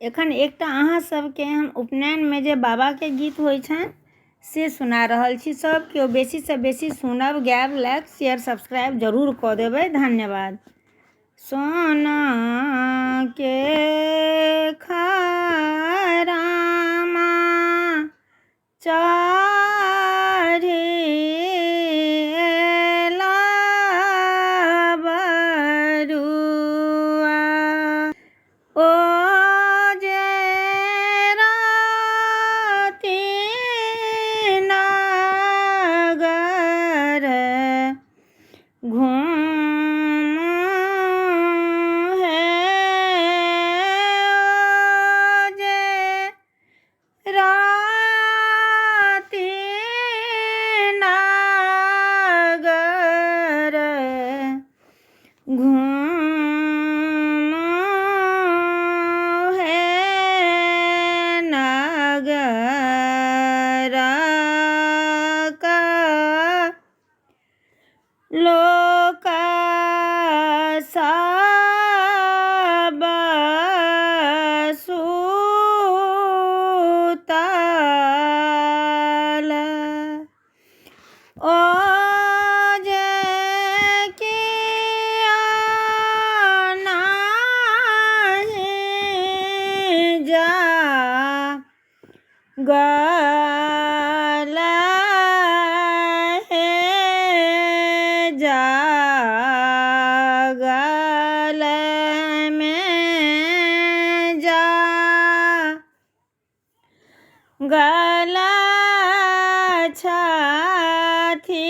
एखन एकटा अहाँ सबके हम उपनयन में जे बाबा के गीत होइ छनि से सुना रहल छी। सब केओ बेसी से बेसी सुनब, गायब, लाइक, शेयर, सब्सक्राइब जरूर कऽ देबै। धन्यवाद। सोना के खरामा चारी बरुआ ओ जे राति नगर घूम है ओ जे राति नगर घूम है नगर का लोक सब सुतल ओ जे किया नाही जा गल हे जागल में जा गल छथि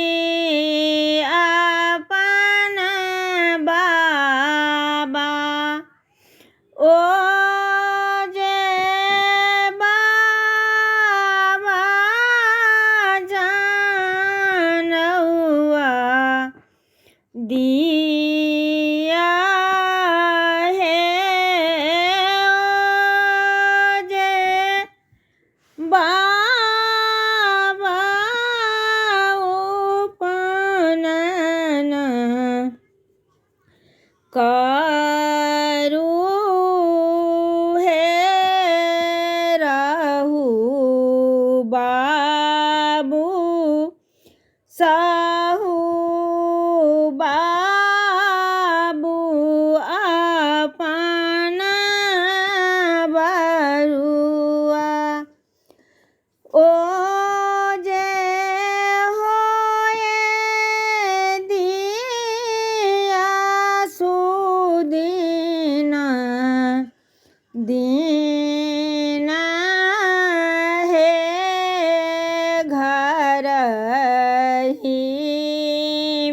अपन बाबा ओ जे बाबा जानौआ दिया हे ओ जे बाबा उपनयन करू हे रहू बाबू साहू बाबू अपन बरुआ ओ जे होए दिया सुदिन दिन हे घर ही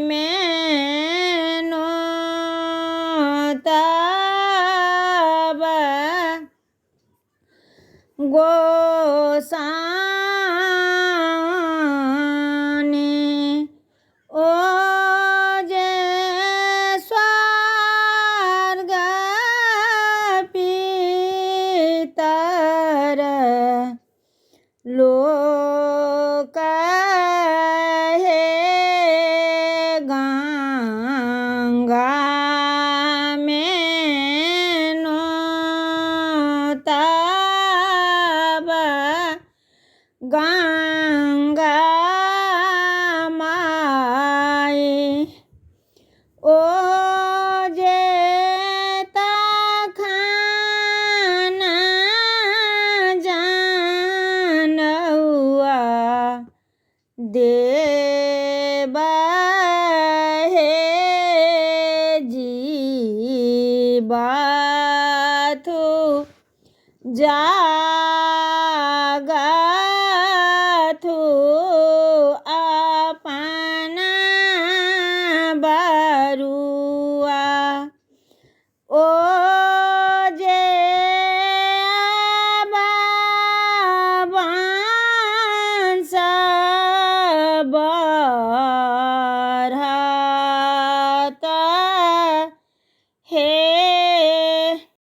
में नोतब गोसानी ओ जे स्वर्ग पितर लोक हे गंगा में नोतब गंगा माई ओ जे तखन जानौआ देब हे जीवाथु जा